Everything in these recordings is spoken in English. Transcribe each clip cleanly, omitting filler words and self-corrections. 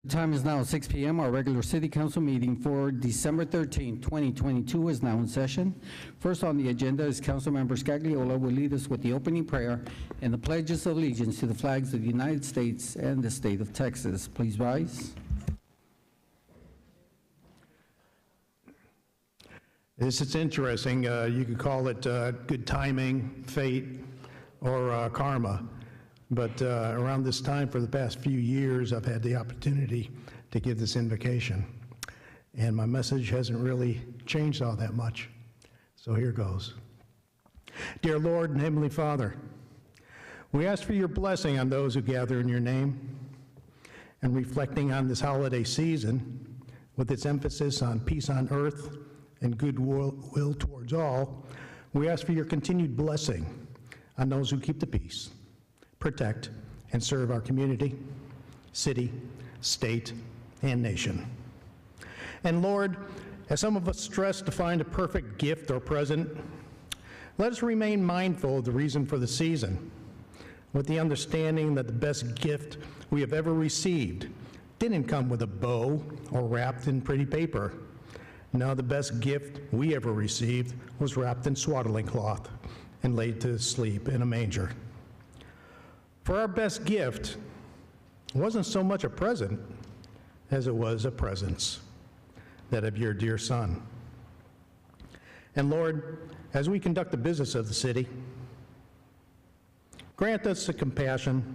The time is now 6 p.m. Our regular City Council meeting for December 13, 2022 is now in session. First on the agenda is Councilmember Scagliola will lead us with the opening prayer and the pledges of allegiance to the flags of the United States and the state of Texas. Please rise. It's interesting. You could call it good timing, fate, or karma. But around this time for the past few years, I've had the opportunity to give this invocation. And my message hasn't really changed all that much. So here goes. Dear Lord and Heavenly Father, we ask for your blessing on those who gather in your name. And reflecting on this holiday season, with its emphasis on peace on earth and goodwill towards all, we ask for your continued blessing on those who keep the peace, protect, and serve our community, city, state, and nation. And Lord, as some of us stress to find a perfect gift or present, let us remain mindful of the reason for the season, with the understanding that the best gift we have ever received didn't come with a bow or wrapped in pretty paper. No, the best gift we ever received was wrapped in swaddling cloth and laid to sleep in a manger. For our best gift wasn't so much a present as it was a presence, that of your dear Son. And Lord, as we conduct the business of the city, grant us the compassion,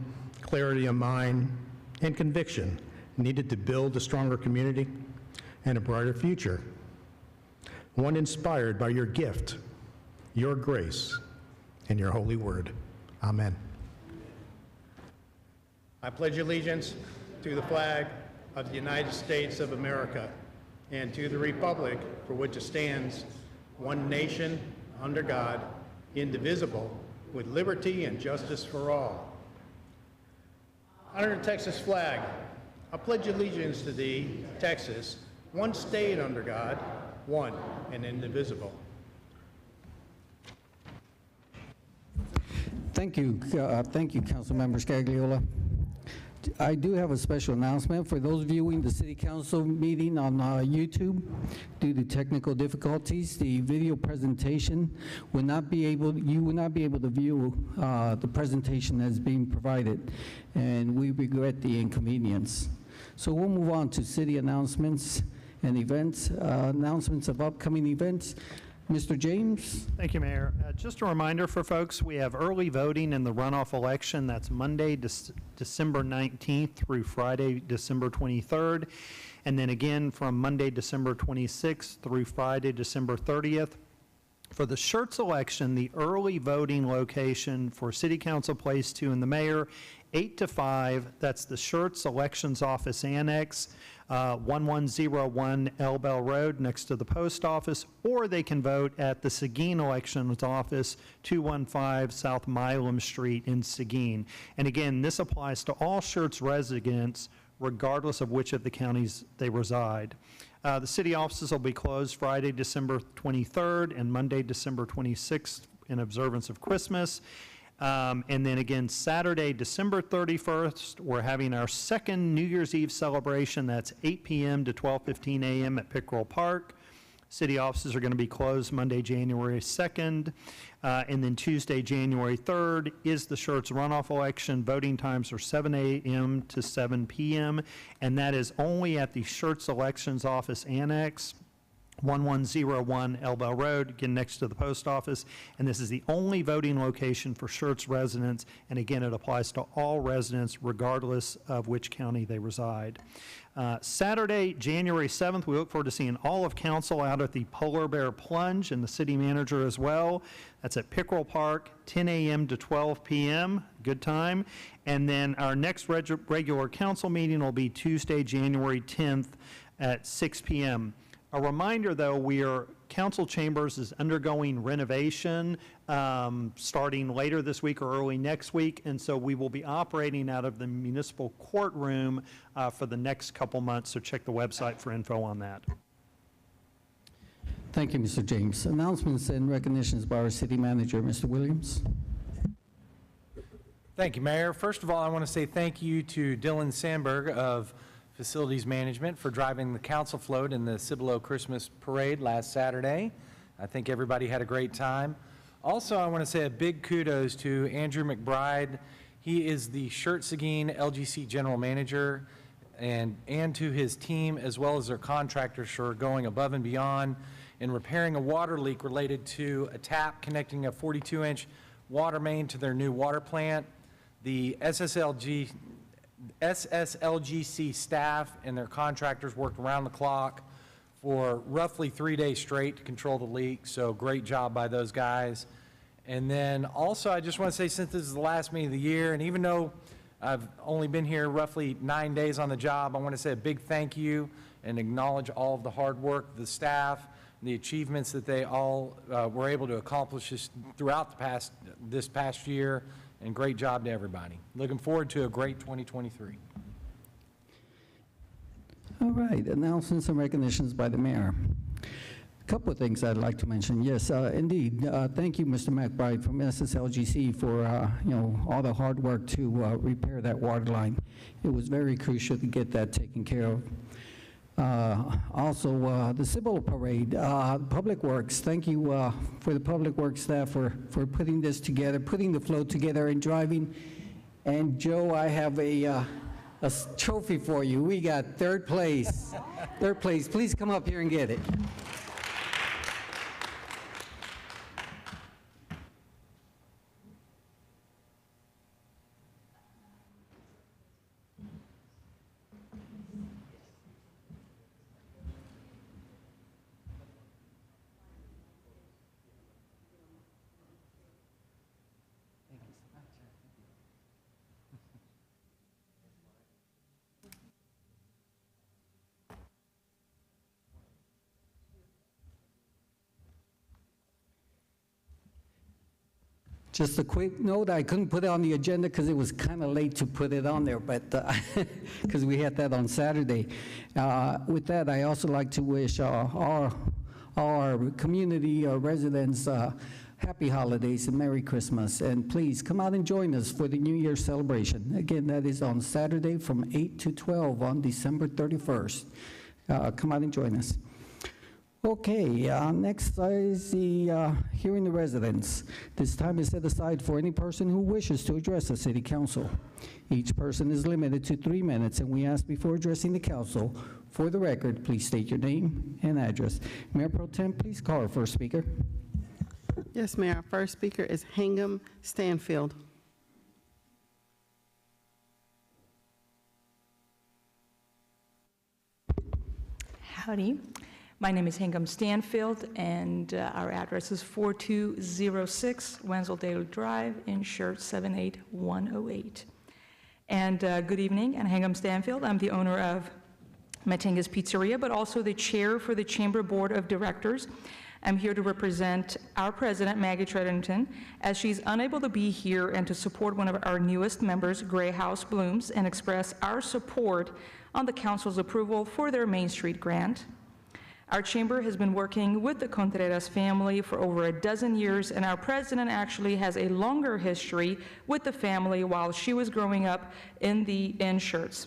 clarity of mind, and conviction needed to build a stronger community and a brighter future, one inspired by your gift, your grace, and your holy word. Amen. I pledge allegiance to the flag of the United States of America and to the republic for which it stands, one nation, under God, indivisible, with liberty and justice for all. Under the Texas flag, I pledge allegiance to thee, Texas, one state under God, one and indivisible. Thank you, Councilmember Scagliola. I do have a special announcement for those viewing the City Council meeting on YouTube. Due to technical difficulties, the video presentation you will not be able to view the presentation that's being provided, and we regret the inconvenience. So we'll move on to city announcements and events, announcements of upcoming events. Mr. James. Thank you, Mayor. Just a reminder for folks, we have early voting in the runoff election. That's Monday, December 19th through Friday, December 23rd. And then again from Monday, December 26th through Friday, December 30th. For the Schertz election, the early voting location for City Council Place 2 and the Mayor, 8 to 5, that's the Schertz Elections Office Annex, 1101 L Bell Road next to the post office, or they can vote at the Seguin Elections Office, 215 South Milam Street in Seguin. And again, this applies to all Schertz residents, regardless of which of the counties they reside. The city offices will be closed Friday, December 23rd and Monday, December 26th in observance of Christmas. And then again, Saturday, December 31st, we're having our second New Year's Eve celebration. That's 8 p.m. to 12:15 a.m. at Pickerel Park. City offices are going to be closed Monday, January 2nd. And then Tuesday, January 3rd is the Schertz runoff election. Voting times are 7 a.m. to 7 p.m. And that is only at the Schertz Elections Office Annex, 1101 L Bell Road, again next to the post office. And this is the only voting location for Schertz residents. And again, it applies to all residents regardless of which county they reside. Saturday, January 7th, we look forward to seeing all of council out at the Polar Bear Plunge and the city manager as well. That's at Pickerel Park, 10 a.m. to 12 p.m. Good time. And then our next regular council meeting will be Tuesday, January 10th at 6 p.m. A reminder, though, council chambers is undergoing renovation starting later this week or early next week, and so we will be operating out of the municipal courtroom for the next couple months, so check the website for info on that. Thank you, Mr. James. Announcements and recognitions by our city manager, Mr. Williams. Thank you, Mayor. First of all, I want to say thank you to Dylan Sandberg of Facilities Management for driving the council float in the Cibolo Christmas Parade last Saturday. I think everybody had a great time. Also, I want to say a big kudos to Andrew McBride. He is the Schertz LGC General Manager, and to his team, as well as their contractors, for going above and beyond in repairing a water leak related to a tap connecting a 42-inch water main to their new water plant. The SSLGC staff and their contractors worked around the clock for roughly 3 days straight to control the leak, so great job by those guys. And then also, I just want to say, since this is the last meeting of the year, and even though I've only been here roughly 9 days on the job, I want to say a big thank you and acknowledge all of the hard work of the staff, the achievements that they all were able to accomplish throughout this past year, and great job to everybody. Looking forward to a great 2023. All right, announcements and recognitions by the mayor. A couple of things I'd like to mention. Yes, indeed. Thank you, Mr. McBride from SSLGC for all the hard work to repair that water line. It was very crucial to get that taken care of. Also, the Cibolo Parade, Public Works, thank you for the Public Works staff for putting this together, putting the float together and driving. And Joe, I have a trophy for you. We got third place. Third place. Please come up here and get it. Just a quick note, I couldn't put it on the agenda because it was kind of late to put it on there, but because we had that on Saturday. With that, I also like to wish our community residents happy holidays and Merry Christmas. And please come out and join us for the New Year celebration. Again, that is on Saturday from 8 to 12 on December 31st. Come out and join us. Okay, next is the hearing the residents. This time is set aside for any person who wishes to address the city council. Each person is limited to 3 minutes, and we ask before addressing the council, for the record, please state your name and address. Mayor Pro Tem, please call our first speaker. Yes, Mayor. Our first speaker is Hingham Stanfield. Howdy. My name is Hingham Stanfield, and our address is 4206 Wensleydale Drive in Schertz 78108. And good evening, I'm Hingham Stanfield. I'm the owner of Matinga's Pizzeria, but also the chair for the Chamber Board of Directors. I'm here to represent our president, Maggie Treadington, as she's unable to be here, and to support one of our newest members, Gray House Blooms, and express our support on the council's approval for their Main Street grant. Our chamber has been working with the Contreras family for over a dozen years, and our president actually has a longer history with the family while she was growing up in Schertz.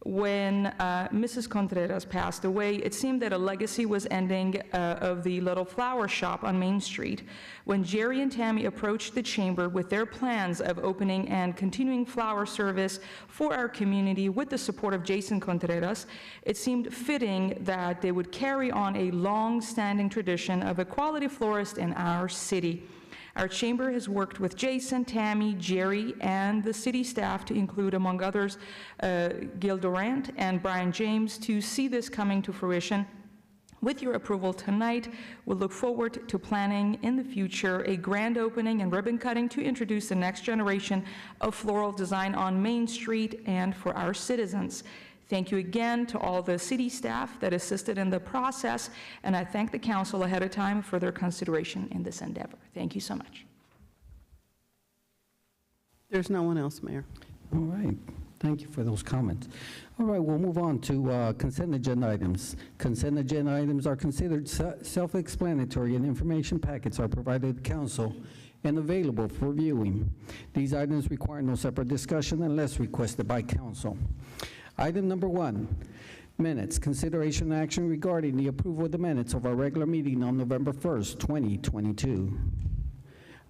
When Mrs. Contreras passed away, it seemed that a legacy was ending of the little flower shop on Main Street. When Jerry and Tammy approached the chamber with their plans of opening and continuing flower service for our community with the support of Jason Contreras, it seemed fitting that they would carry on a long-standing tradition of a quality florist in our city. Our chamber has worked with Jason, Tammy, Jerry, and the city staff to include, among others, Gil Durant and Brian James, to see this coming to fruition. With your approval tonight, we'll look forward to planning in the future a grand opening and ribbon cutting to introduce the next generation of floral design on Main Street and for our citizens. Thank you again to all the city staff that assisted in the process, and I thank the council ahead of time for their consideration in this endeavor. Thank you so much. There's no one else, Mayor. All right, thank you for those comments. All right, we'll move on to consent agenda items. Consent agenda items are considered self-explanatory, and information packets are provided to the council and available for viewing. These items require no separate discussion unless requested by council. Item number 1, minutes. Consideration and action regarding the approval of the minutes of our regular meeting on November 1st, 2022.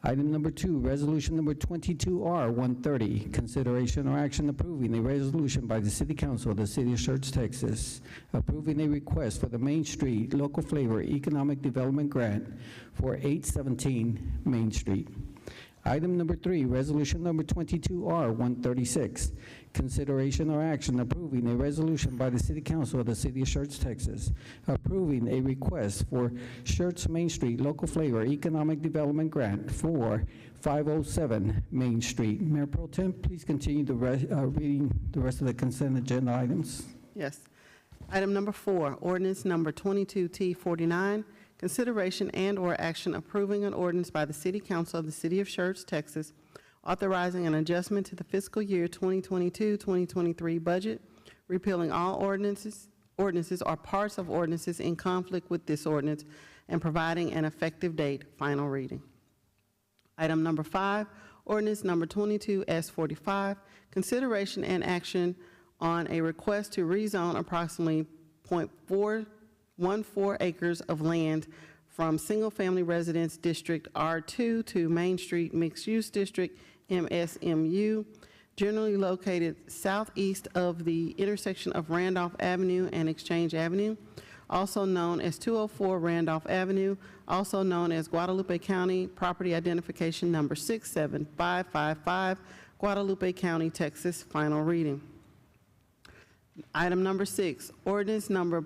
Item number 2, resolution number 22R130, consideration or action approving a resolution by the City Council of the City of Schertz, Texas, approving a request for the Main Street Local Flavor Economic Development Grant for 817 Main Street. Item number 3, resolution number 22R136, consideration or action approving a resolution by the City Council of the City of Schertz, Texas, approving a request for Schertz Main Street Local Flavor Economic Development Grant for 507 Main Street. Mayor Pro Tem, please continue reading the rest of the consent agenda items. Yes. Item number 4, ordinance number 22T49, consideration and/or action approving an ordinance by the City Council of the City of Schertz, Texas, authorizing an adjustment to the fiscal year 2022-2023 budget, repealing all ordinances or parts of ordinances in conflict with this ordinance, and providing an effective date. Final reading. Item number 5, ordinance number 22S45, consideration and action on a request to rezone approximately 0.414 acres of land from single-family residence district R2 to Main Street Mixed Use District MSMU, generally located southeast of the intersection of Randolph Avenue and Exchange Avenue, also known as 204 Randolph Avenue, also known as Guadalupe County, property identification number 67555, Guadalupe County, Texas. Final reading. Item number 6, ordinance number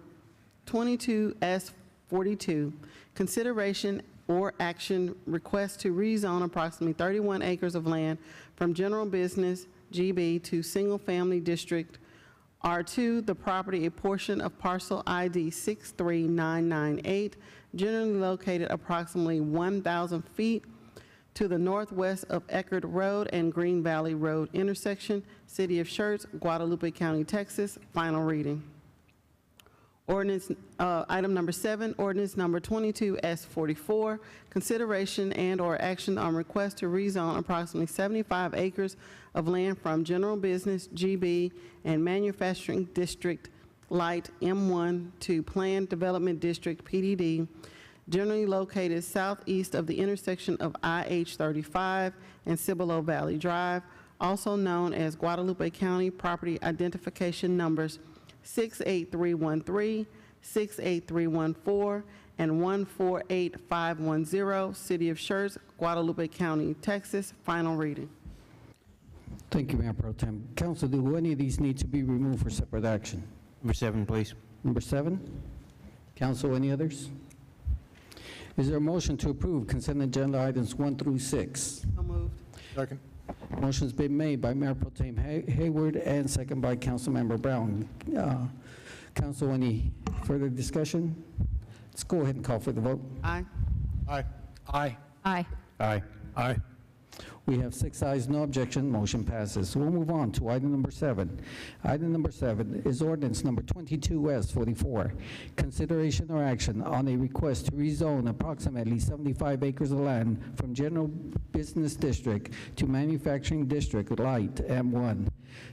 22S42, consideration or action request to rezone approximately 31 acres of land from general business GB to single-family district R2, the property a portion of parcel ID 63998, generally located approximately 1,000 feet to the northwest of Eckerd Road and Green Valley Road intersection, City of Schertz, Guadalupe County, Texas. Final reading. Ordinance, item number 7, ordinance number 22S44, consideration and/or action on request to rezone approximately 75 acres of land from general business GB and manufacturing district Light M1 to planned development district PDD, generally located southeast of the intersection of IH-35 and Cibolo Valley Drive, also known as Guadalupe County, property identification numbers 68313, 68314, and 148510, City of Schertz, Guadalupe County, Texas. Final reading. Thank you, Mayor Pro Tem. Council, do any of these need to be removed for separate action? Number 7, please. Number 7? Council, any others? Is there a motion to approve consent agenda items 1 through 6? So moved. Second. Motion's been made by Mayor Pro Tem Hayward and second by Councilmember Brown. Council, any further discussion? Let's go ahead and call for the vote. Aye. Aye. Aye. Aye. Aye. Aye. We have 6 ayes, no objection, motion passes. We'll move on to item number 7. Item number 7 is ordinance number 22S44, consideration or action on a request to rezone approximately 75 acres of land from general business district to manufacturing district Light M1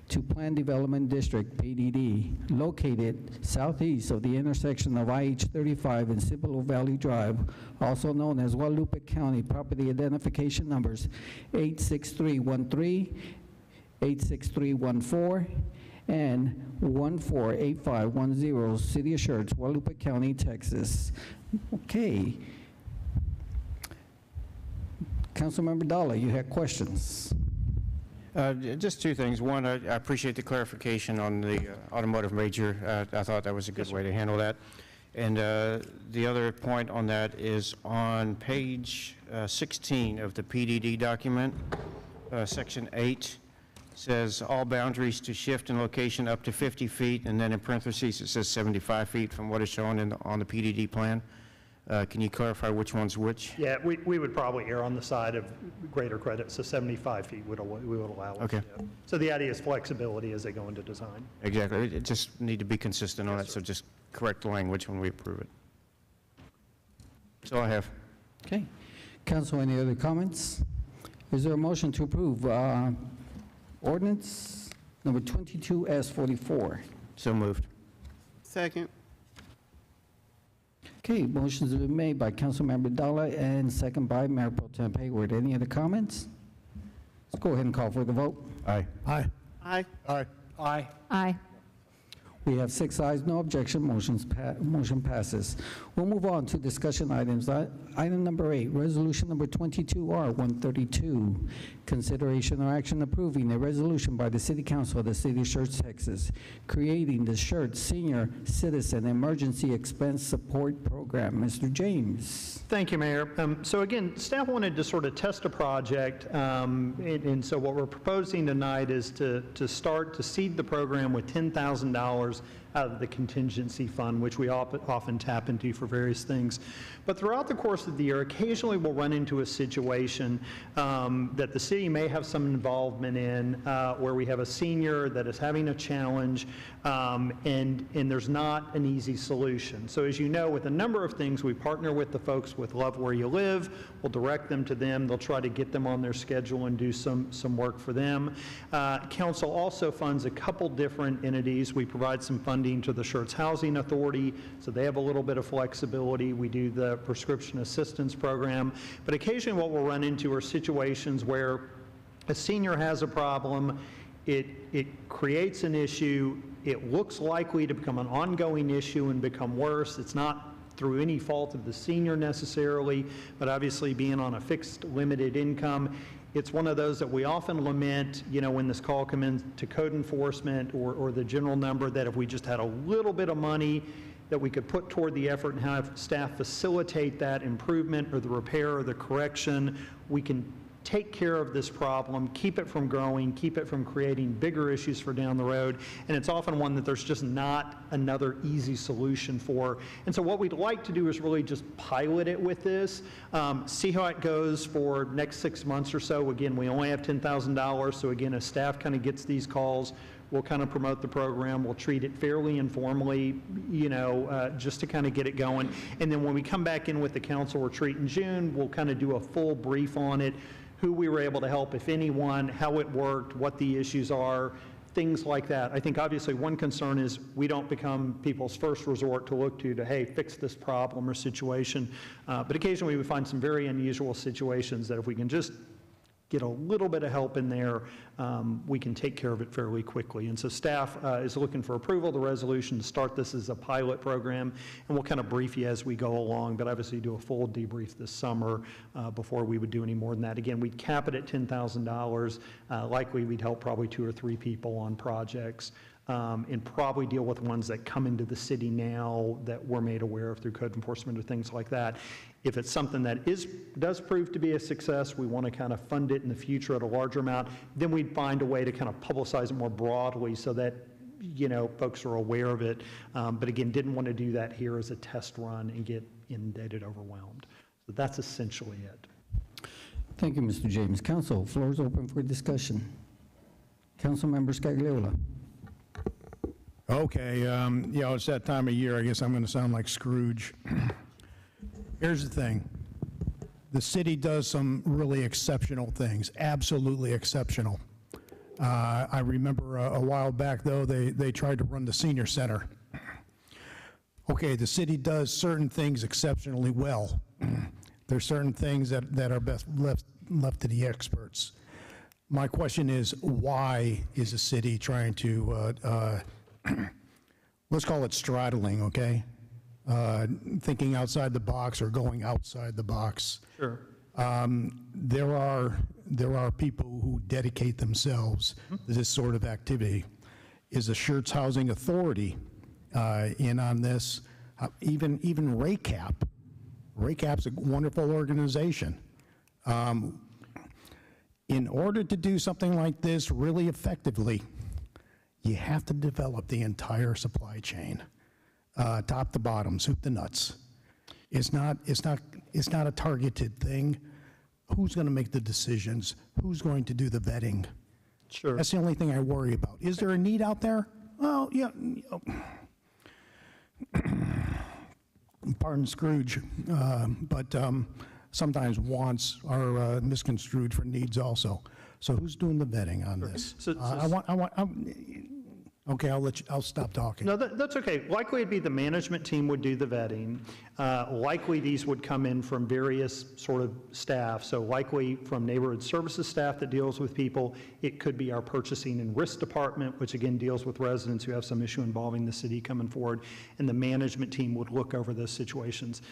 to planned development district PDD, located southeast of the intersection of IH-35 and Cibolo Valley Drive, also known as Guadalupe County, property identification numbers 86313, 86314, and 148510, City of Schertz, Guadalupe County, Texas. Okay. Councilmember Dalla, you had questions. Just 2 things. One, I appreciate the clarification on the automotive major. I thought that was a good way to handle that. And the other point on that is on page 16 of the PDD document, section 8 says all boundaries to shift in location up to 50 feet, and then in parentheses it says 75 feet from what is shown on the PDD plan. Can you clarify which one's which? Yeah, we would probably err on the side of greater credit, so 75 feet we would allow us. Okay. Yeah. So the idea is flexibility as they go into design. Exactly. It just need to be consistent on it, so just correct the language when we approve it. That's all I have. Okay. Council, any other comments? Is there a motion to approve ordinance number 22S44. So moved. Second. Okay, motions have been made by Councilmember Dalla and second by Mayor Pro Tem Hayward. Any other comments? Let's go ahead and call for the vote. Aye. Aye. Aye. Aye. Aye. Aye. We have 6 ayes, no objection, motion passes. We'll move on to discussion items. Item number 8, resolution number 22R132, consideration or action approving a resolution by the City Council of the City of Schertz, Texas, creating the Schertz Senior Citizen Emergency Expense Support Program. Mr. James. Thank you, Mayor. So again, staff wanted to sort of test a project, and so what we're proposing tonight is to start to seed the program with $10,000 out of the contingency fund, which we often tap into for various things. But throughout the course of the year, occasionally we'll run into a situation that the city may have some involvement in, where we have a senior that is having a challenge, and there's not an easy solution. So as you know, with a number of things, we partner with the folks with Love Where You Live. We'll direct them to them. They'll try to get them on their schedule and do some work for them. Council also funds a couple different entities. We provide some funding to the Schertz Housing Authority, so they have a little bit of flexibility. We do the prescription assistance program, but occasionally what we'll run into are situations where a senior has a problem, it creates an issue, it looks likely to become an ongoing issue and become worse. It's not through any fault of the senior necessarily, but obviously being on a fixed limited income, it's one of those that we often lament, you know, when this call comes in to code enforcement or the general number, that if we just had a little bit of money that we could put toward the effort and have staff facilitate that improvement or the repair or the correction, we can take care of this problem, keep it from growing, keep it from creating bigger issues for down the road. And it's often one that there's just not another easy solution for. And so what we'd like to do is really just pilot it with this, see how it goes for next 6 months or so. Again, we only have $10,000, so again, as staff kind of gets these calls, we'll kind of promote the program. We'll treat it fairly informally, you know, just to kind of get it going. And then when we come back in with the council retreat in June, we'll kind of do a full brief on it, who we were able to help, if anyone, how it worked, what the issues are, things like that. I think obviously one concern is we don't become people's first resort to look to hey, fix this problem or situation. But occasionally we find some very unusual situations that if we can just get a little bit of help in there, we can take care of it fairly quickly. And so staff is looking for approval of the resolution to start this as a pilot program, and we'll kind of brief you as we go along, but obviously do a full debrief this summer before we would do any more than that. Again, we'd cap it at $10,000. Likely we'd help probably 2 or 3 people on projects. And probably deal with ones that come into the city now that we're made aware of through code enforcement or things like that. If it's something that does prove to be a success, we want to kind of fund it in the future at a larger amount, then we'd find a way to kind of publicize it more broadly so that, you know, folks are aware of it. But again, didn't want to do that here as a test run and get inundated, overwhelmed. So that's essentially it. Thank you, Mr. James. Council, floor is open for discussion. Councilmember Scagliola. Okay, you know, it's that time of year, I guess I'm going to sound like Scrooge. Here's the thing. The city does some really exceptional things, absolutely exceptional. I remember a while back, though, they tried to run the senior center. Okay, the city does certain things exceptionally well. There's certain things that are best left to the experts. My question is, why is the city trying to let's call it straddling, okay? Thinking outside the box or going outside the box. Sure. There are people who dedicate themselves to this sort of activity. Is the Schertz Housing Authority in on this? Even RACAP. RACAP's a wonderful organization. In order to do something like this really effectively, you have to develop the entire supply chain, top to bottom, soup to nuts. It's not a targeted thing. Who's going to make the decisions? Who's going to do the vetting? Sure. That's the only thing I worry about. Is there a need out there? Well, yeah. Pardon Scrooge, but sometimes wants are misconstrued for needs also. So who's doing the vetting on this? Okay, I'll stop talking. No, that's okay. Likely it'd be the management team would do the vetting. Likely these would come in from various sort of staff. So likely from neighborhood services staff that deals with people. It could be our purchasing and risk department, which again deals with residents who have some issue involving the city coming forward. And the management team would look over those situations.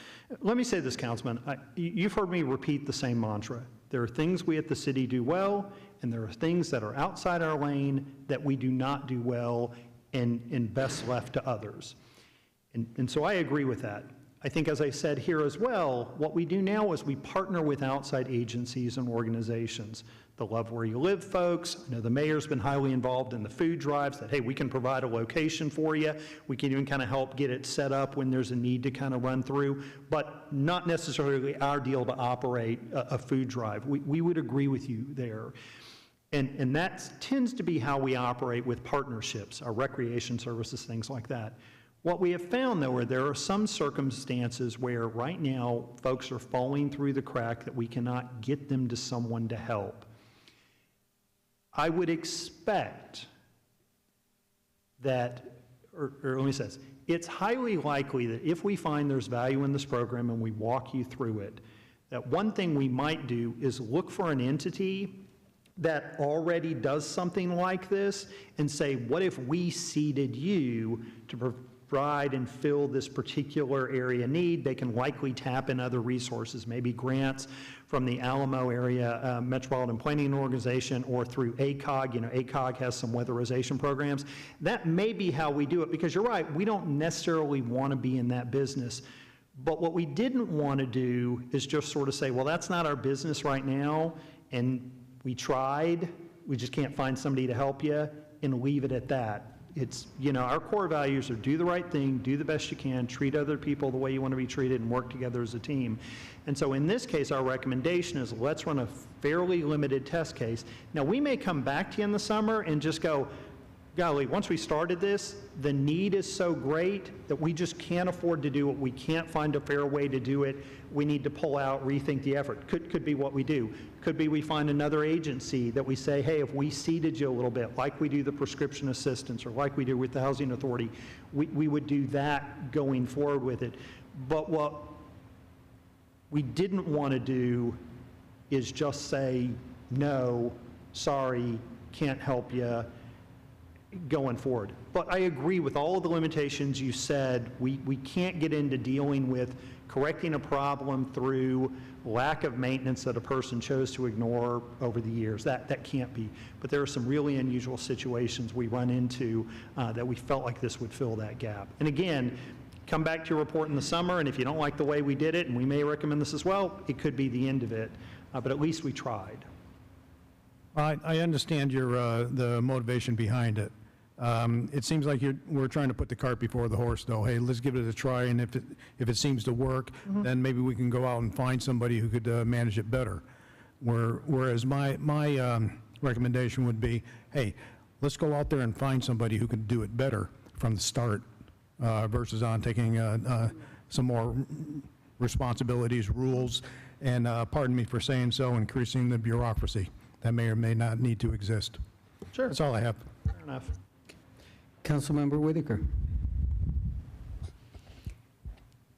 Let me say this, Councilman. You've heard me repeat the same mantra. There are things we at the city do well, and there are things that are outside our lane that we do not do well and best left to others. And so I agree with that. I think, as I said here as well, what we do now is we partner with outside agencies and organizations. The Love Where You Live folks, I know the mayor's been highly involved in the food drives, that, hey, we can provide a location for you. We can even kind of help get it set up when there's a need to kind of run through, but not necessarily our deal to operate a food drive. We would agree with you there. And that tends to be how we operate with partnerships, our recreation services, things like that. What we have found, though, are there are some circumstances where right now folks are falling through the crack that we cannot get them to someone to help. I would expect that, or let me say this, it's highly likely that if we find there's value in this program and we walk you through it, that one thing we might do is look for an entity that already does something like this and say, what if we seeded you to provide and fill this particular area need? They can likely tap in other resources, maybe grants from the Alamo Area Metropolitan Planning Organization or through ACOG. You know, ACOG has some weatherization programs. That may be how we do it, because you're right, we don't necessarily want to be in that business. But what we didn't want to do is just sort of say, well, that's not our business right now, and we tried, we just can't find somebody to help you, and leave it at that. It's, you know, our core values are do the right thing, do the best you can, treat other people the way you want to be treated, and work together as a team. And so in this case, our recommendation is let's run a fairly limited test case. Now, we may come back to you in the summer and just go, golly, once we started this, the need is so great that we just can't afford to do it. We can't find a fair way to do it. We need to pull out, rethink the effort. Could be what we do. Could be we find another agency that we say, hey, if we seeded you a little bit, like we do the prescription assistance or like we do with the Housing Authority, we would do that going forward with it. But what we didn't want to do is just say, no, sorry, can't help you, going forward. But I agree with all of the limitations you said. We can't get into dealing with correcting a problem through lack of maintenance that a person chose to ignore over the years. That can't be. But there are some really unusual situations we run into that we felt like this would fill that gap. And again, come back to your report in the summer, and if you don't like the way we did it, and we may recommend this as well, it could be the end of it. But at least we tried. I understand the motivation behind it. It seems like we're trying to put the cart before the horse, though. Hey, let's give it a try, and if it seems to work, then maybe we can go out and find somebody who could manage it better. Whereas my recommendation would be, hey, let's go out there and find somebody who can do it better from the start, versus on taking some more responsibilities, rules, and pardon me for saying so, increasing the bureaucracy that may or may not need to exist. Sure. That's all I have. Fair enough. Councilmember Whitaker.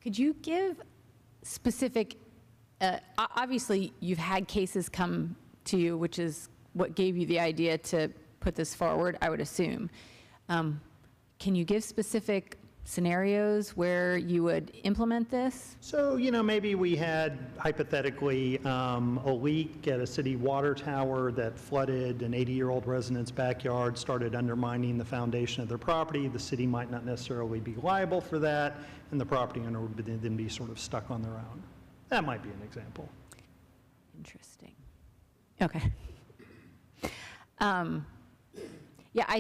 Could you give specific, obviously you've had cases come to you, which is what gave you the idea to put this forward, I would assume. Can you give specific scenarios where you would implement this? So, you know, maybe we had hypothetically a leak at a city water tower that flooded an 80-year-old resident's backyard, started undermining the foundation of their property. The city might not necessarily be liable for that, and the property owner would then be sort of stuck on their own. That might be an example. Interesting. Okay. Yeah,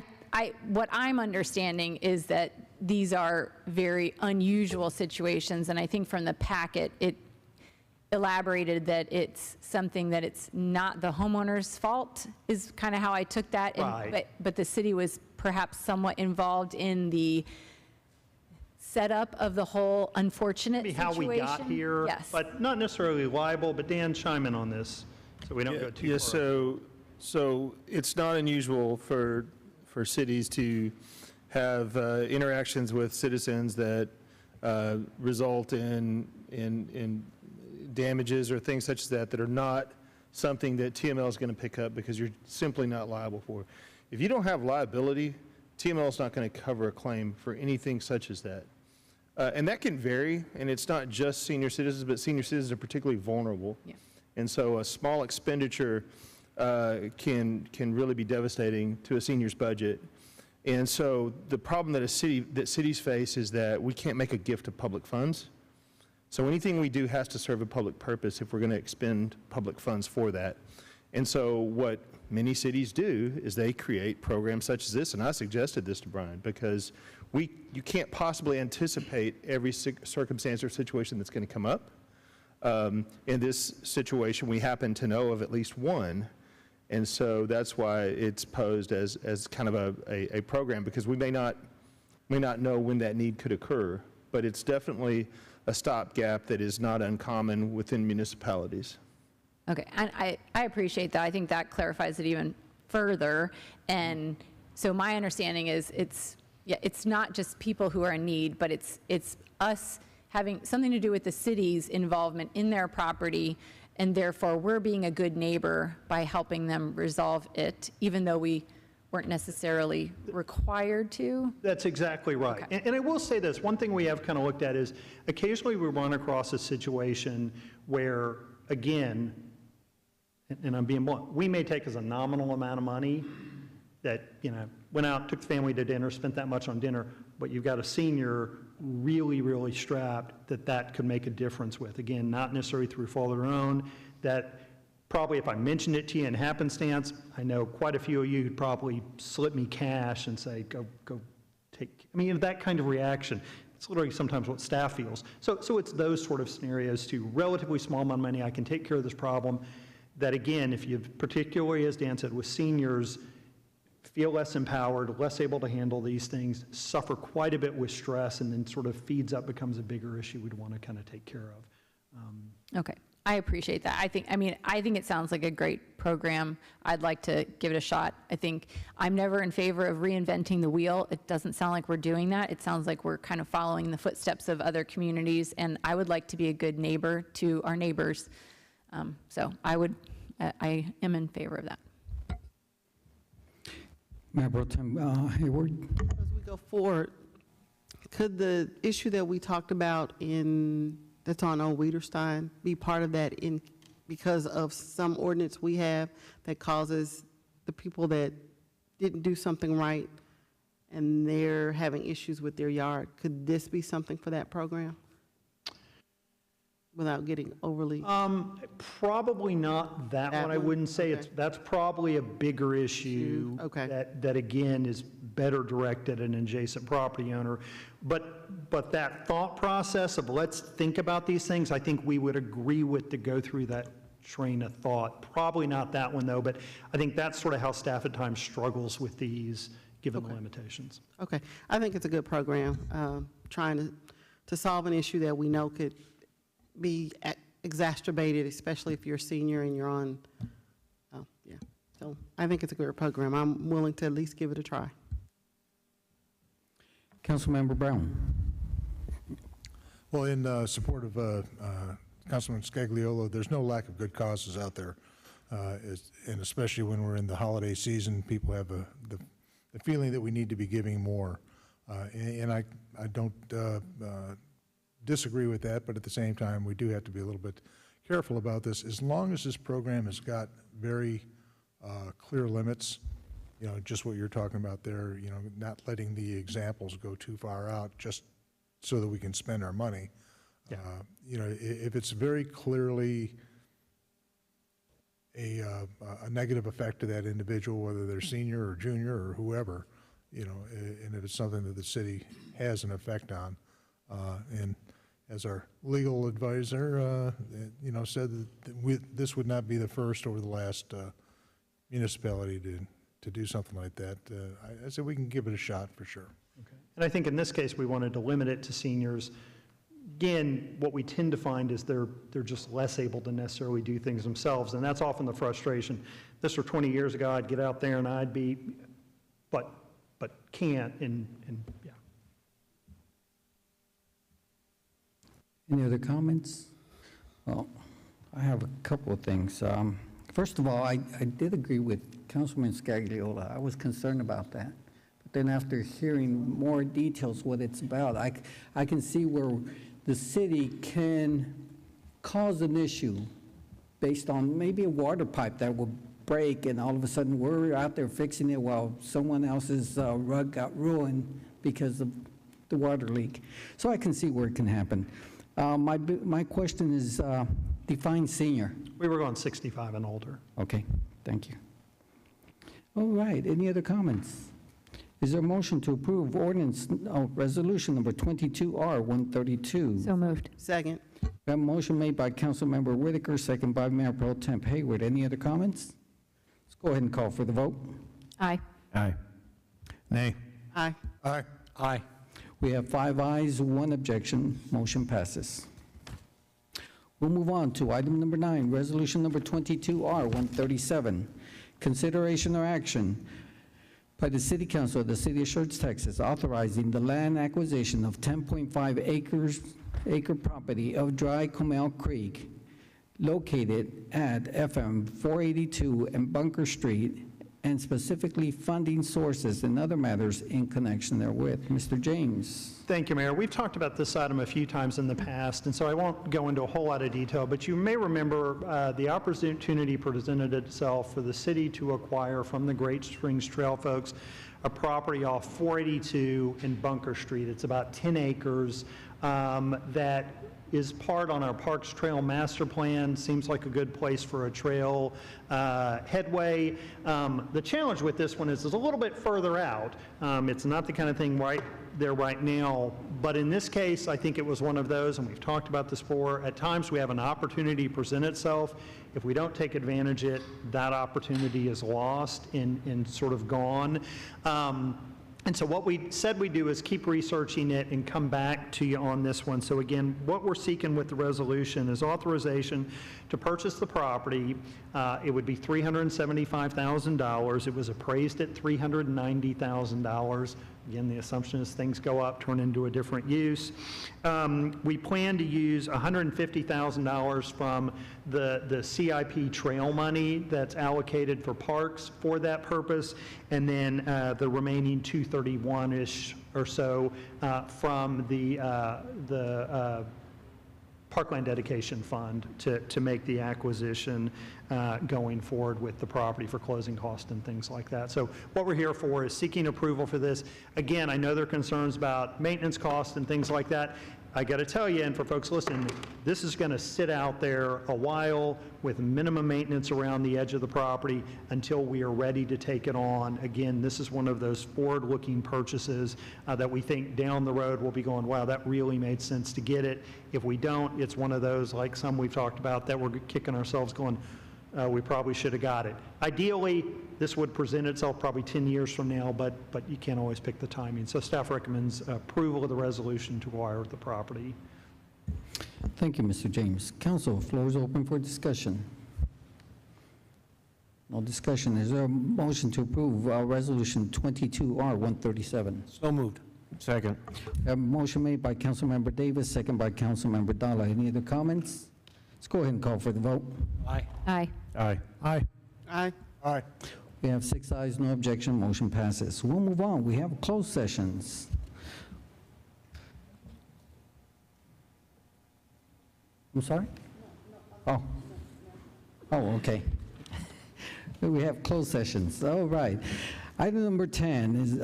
what I'm understanding is that these are very unusual situations, and I think from the packet, it elaborated that it's something that it's not the homeowner's fault, is kind of how I took that. Right. But the city was perhaps somewhat involved in the setup of the whole unfortunate Maybe situation? how we got here. Yes. But not necessarily liable, but Dan, chime in on this, so we don't go too far. Yes, so it's not unusual for cities to have interactions with citizens that result in damages or things such as that are not something that TML is going to pick up because you're simply not liable for. If you don't have liability, TML is not going to cover a claim for anything such as that. And that can vary, and it's not just senior citizens, but senior citizens are particularly vulnerable. Yeah. And so a small expenditure can really be devastating to a senior's budget. And so the problem that cities face is that we can't make a gift of public funds. So anything we do has to serve a public purpose if we're going to expend public funds for that. And so what many cities do is they create programs such as this, and I suggested this to Brian, because you can't possibly anticipate every circumstance or situation that's going to come up. In this situation, we happen to know of at least one, and so that's why it's posed as kind of a program, because we may not know when that need could occur, but it's definitely a stopgap that is not uncommon within municipalities. Okay, and I appreciate that. I think that clarifies it even further. And so my understanding is it's not just people who are in need, but it's us having something to do with the city's involvement in their property, and therefore we're being a good neighbor by helping them resolve it, even though we weren't necessarily required to. That's exactly right. Okay. And I will say this, one thing we have kind of looked at is occasionally we run across a situation where, again, and I'm being blunt, we may take as a nominal amount of money that, went out, took the family to dinner, spent that much on dinner, but you've got a senior really, really strapped that could make a difference with. Again, not necessarily through fault of their own, that probably if I mentioned it to you in happenstance, I know quite a few of you would probably slip me cash and say, go take, that kind of reaction. It's literally sometimes what staff feels. So it's those sort of scenarios too. Relatively small amount of money, I can take care of this problem. That again, if you particularly, as Dan said, with seniors, feel less empowered, less able to handle these things, suffer quite a bit with stress, and then sort of feeds up, becomes a bigger issue we'd want to kind of take care of. Okay, I appreciate that. I think it sounds like a great program. I'd like to give it a shot. I think I'm never in favor of reinventing the wheel. It doesn't sound like we're doing that. It sounds like we're kind of following the footsteps of other communities, and I would like to be a good neighbor to our neighbors. So I am in favor of that. Mayor Pro Tem Hayward. As we go forward, could the issue that we talked about that's on Old Wiederstein be part of that because of some ordinance we have that causes the people that didn't do something right and they're having issues with their yard? Could this be something for that program? Without getting overly. Probably not that one. I wouldn't say Okay. that's probably a bigger issue. Okay. That again is better directed at an adjacent property owner. But that thought process of let's think about these things, I think we would agree with to go through that train of thought. Probably not that one though, but I think that's sort of how staff at times struggles with these, given the limitations. Okay, I think it's a good program, trying to solve an issue that we know could be exacerbated, especially if you're a senior and you're on, yeah. So I think it's a good program. I'm willing to at least give it a try. Councilmember Brown. Well, in support of Councilman Scagliola, there's no lack of good causes out there, and especially when we're in the holiday season, people have the feeling that we need to be giving more, and I don't disagree with that, but at the same time, we do have to be a little bit careful about this. As long as this program has got very clear limits, just what you're talking about there, not letting the examples go too far out just so that we can spend our money. Yeah. If it's very clearly a negative effect to that individual, whether they're senior or junior or whoever, and if it's something that the city has an effect on, and as our legal advisor, said that this would not be the first or the last municipality to do something like that. I said we can give it a shot for sure. And I think in this case, we wanted to limit it to seniors. Again, what we tend to find is they're just less able to necessarily do things themselves, and that's often the frustration. This were 20 years ago, I'd get out there and I'd be, but can't, and yeah. Any other comments? Well, I have a couple of things. First of all, I did agree with Councilman Scagliola. I was concerned about that. But then after hearing more details what it's about, I can see where the city can cause an issue based on maybe a water pipe that will break, and all of a sudden we're out there fixing it while someone else's rug got ruined because of the water leak. So I can see where it can happen. My question is, define senior. We were going 65 and older. Okay, thank you. All right, any other comments? Is there a motion to approve resolution number 22R132? So moved. Second. We have a motion made by Councilmember Whitaker, second by Mayor Pro Temp Hayward. Any other comments? Let's go ahead and call for the vote. Aye. Aye. Nay. Aye. Aye. Aye. We have 5 ayes, 1 objection. Motion passes. We'll move on to item number 9, resolution number 22R137. Consideration or action by the City Council of the City of Schertz, Texas, authorizing the land acquisition of 10.5 acre property of Dry Comel Creek located at FM 482 and Bunker Street, and specifically funding sources and other matters in connection therewith. Mr. James. Thank you, Mayor. We've talked about this item a few times in the past, and so I won't go into a whole lot of detail, but you may remember the opportunity presented itself for the city to acquire from the Great Springs Trail folks a property off 482 and Bunker Street. It's about 10 acres that is part on our Parks Trail Master Plan. Seems like a good place for a trail headway. The challenge with this one is it's a little bit further out. It's not the kind of thing right there right now, but in this case, I think it was one of those, and we've talked about this before, at times we have an opportunity present itself. If we don't take advantage of it, that opportunity is lost and sort of gone. And so what we said we'd do is keep researching it and come back to you on this one. So again, what we're seeking with the resolution is authorization to purchase the property. It would be $375,000. It was appraised at $390,000. Again, the assumption is things go up, turn into a different use. We plan to use $150,000 from the CIP trail money that's allocated for parks for that purpose, and then the remaining 231-ish or so from the Parkland Dedication Fund to make the acquisition going forward with the property for closing costs and things like that. So what we're here for is seeking approval for this. Again, I know there are concerns about maintenance costs and things like that. I got to tell you, and for folks listening, this is going to sit out there a while with minimum maintenance around the edge of the property until we are ready to take it on. Again, this is one of those forward-looking purchases that we think down the road we'll be going, wow, that really made sense to get it. If we don't, it's one of those, like some we've talked about, that we're kicking ourselves going, we probably should have got it. Ideally, this would present itself probably 10 years from now, but you can't always pick the timing. So staff recommends approval of the resolution to acquire the property. Thank you, Mr. James. Council, floor is open for discussion. No discussion. Is there a motion to approve resolution 22R137? So moved. Second. A motion made by Councilmember Davis, second by Councilmember Dalla. Any other comments? Let's go ahead and call for the vote. Aye. Aye. Aye. Aye. Aye. Aye. We have 6 ayes, no objection, motion passes. We'll move on. We have closed sessions. I'm sorry? Oh. Oh, okay. We have closed sessions. All right. Item number 10 is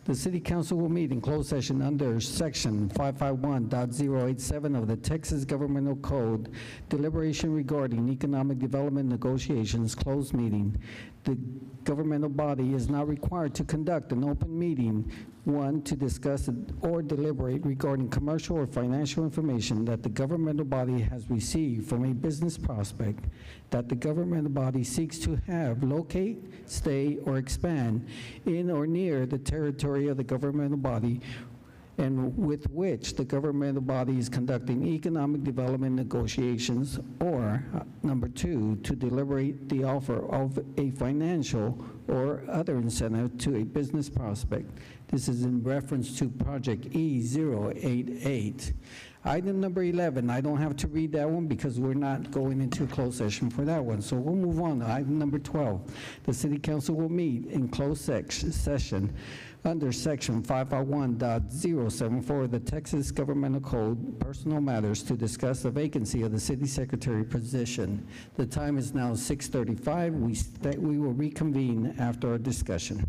the City Council will meet in closed session under Section 551.087 of the Texas Governmental Code, deliberation regarding economic development negotiations, closed meeting. The governmental body is not required to conduct an open meeting One, to discuss or deliberate regarding commercial or financial information that the governmental body has received from a business prospect that the governmental body seeks to have locate, stay, or expand in or near the territory of the governmental body, and with which the governmental body is conducting economic development negotiations, or number two, to deliberate the offer of a financial or other incentive to a business prospect. This is in reference to Project E088. Item number 11, I don't have to read that one because we're not going into a closed session for that one. So we'll move on to item number 12. The City Council will meet in closed session under Section 551.074 of the Texas Governmental Code, Personal Matters, to discuss the vacancy of the city secretary position. The time is now 6:35. We will reconvene after our discussion.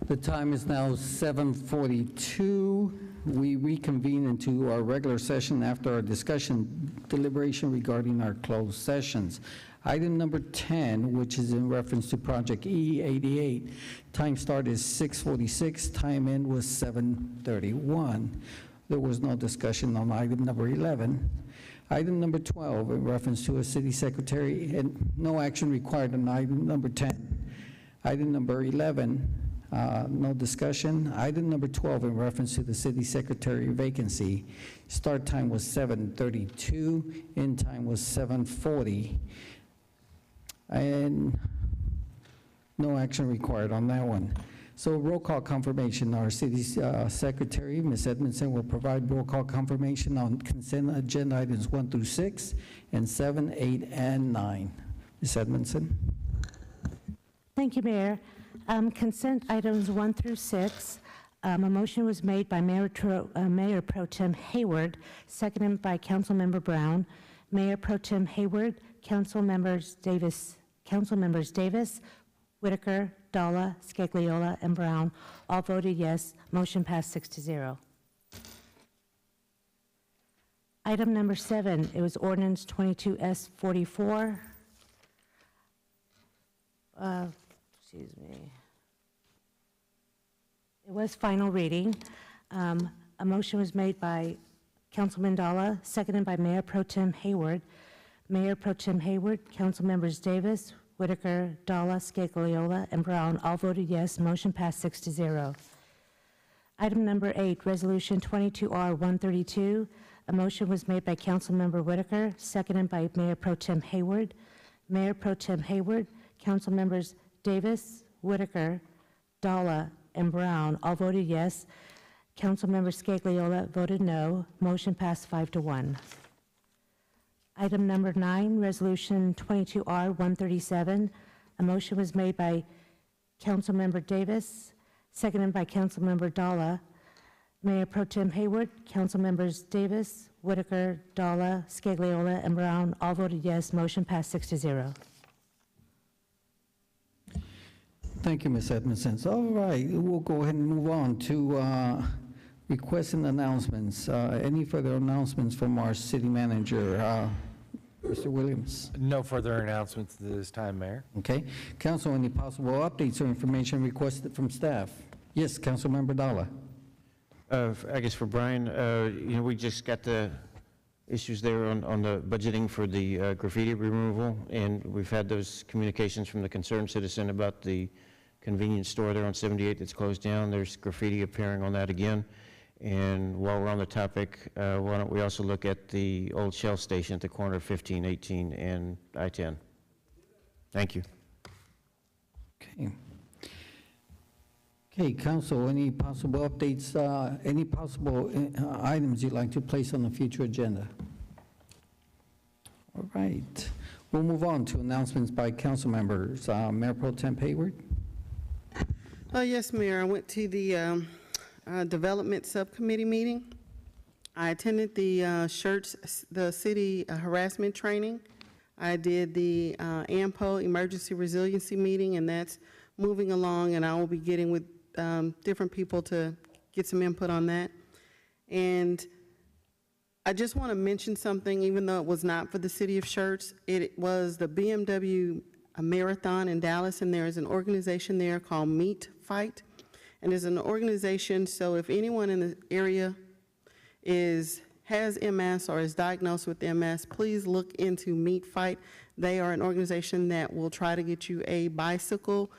The time is now 7:42. We reconvene into our regular session after our discussion deliberation regarding our closed sessions. Item number 10, which is in reference to Project E88. Time start is 6:46, time end was 7:31. There was no discussion on item number 11. Item number 12, in reference to a city secretary, and no action required on item number 10. Item number 11, no discussion. Item number 12, in reference to the city secretary vacancy. Start time was 7:32, end time was 7:40. And no action required on that one. So roll call confirmation, our city secretary, Ms. Edmondson, will provide roll call confirmation on consent agenda items 1 through 6, and 7, 8, and 9. Ms. Edmondson? Thank you, Mayor. Consent items 1 through 6, a motion was made by Mayor Pro Tem Hayward, seconded by Councilmember Brown. Mayor Pro Tem Hayward, Councilmembers Davis, Whitaker, Dalla, Scagliola, and Brown all voted yes. Motion passed 6-0. Item number 7, it was ordinance 22S44. Excuse me. It was final reading. A motion was made by Councilman Dalla, seconded by Mayor Pro Tem Hayward. Mayor Pro Tem Hayward, Councilmembers Davis, Whitaker, Dalla, Scagliola, and Brown all voted yes. Motion passed 6-0. Item number 8, Resolution 22R132. A motion was made by Councilmember Whitaker, seconded by Mayor Pro Tem Hayward. Mayor Pro Tem Hayward, Councilmembers Davis, Whitaker, Dalla, and Brown all voted yes. Councilmember Scagliola voted no. Motion passed 5-1. Item number 9, Resolution 22R137. A motion was made by Councilmember Davis, seconded by Councilmember Dalla. Mayor Pro Tem Hayward, Councilmembers Davis, Whitaker, Dalla, Scagliola, and Brown all voted yes. Motion passed 6-0. Thank you, Ms. Edmondson. All right, we'll go ahead and move on to requests and announcements. Any further announcements from our city manager, Mr. Williams? No further announcements this time, Mayor. Okay. Council, any possible updates or information requested from staff? Yes, Councilmember Dalla. I guess for Brian, we just got the issues there on the budgeting for the graffiti removal, and we've had those communications from the concerned citizen about the convenience store there on 78 that's closed down. There's graffiti appearing on that again. And while we're on the topic, why don't we also look at the old Shell station at the corner of 15, 18, and I-10? Thank you. Okay. Okay, Council, any possible updates, any possible items you'd like to place on the future agenda? All right. We'll move on to announcements by council members. Mayor Pro Tem Hayward. Yes, Mayor. I went to the Development Subcommittee meeting. I attended the Schertz, the city harassment training. I did the AMPO Emergency Resiliency meeting, and that's moving along, and I will be getting with different people to get some input on that. And I just want to mention something, even though it was not for the city of Schertz. It was the BMW Marathon in Dallas, and there is an organization there called Meat Fight. And it's an organization, so if anyone in the area has MS or is diagnosed with MS, please look into Meat Fight. They are an organization that will try to get you a bicycle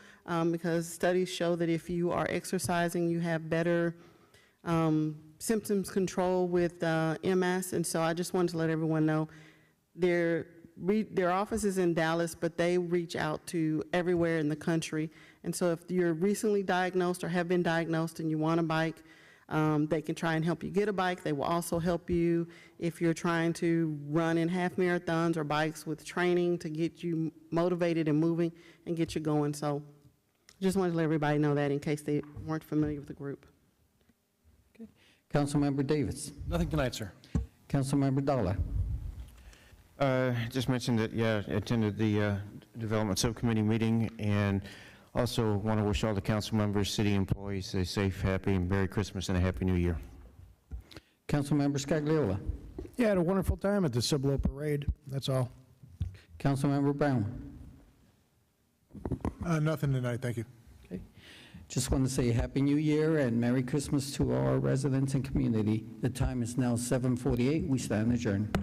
because studies show that if you are exercising, you have better symptoms control with MS. And so I just wanted to let everyone know their office is in Dallas, but they reach out to everywhere in the country. And so if you're recently diagnosed or have been diagnosed and you want a bike, they can try and help you get a bike. They will also help you if you're trying to run in half marathons or bikes with training to get you motivated and moving and get you going. So just wanted to let everybody know that in case they weren't familiar with the group. Okay. Councilmember Davis. Nothing tonight, sir. Councilmember Dalla. Just mentioned that, yeah, I attended the Development Subcommittee meeting, and Also, want to wish all the council members, city employees, a safe, happy, and Merry Christmas and a Happy New Year. Councilmember Scagliola. Yeah, I had a wonderful time at the Cibolo Parade, that's all. Councilmember Brown. Nothing tonight, thank you. Just want to say Happy New Year and Merry Christmas to our residents and community. The time is now 7:48. We stand adjourned.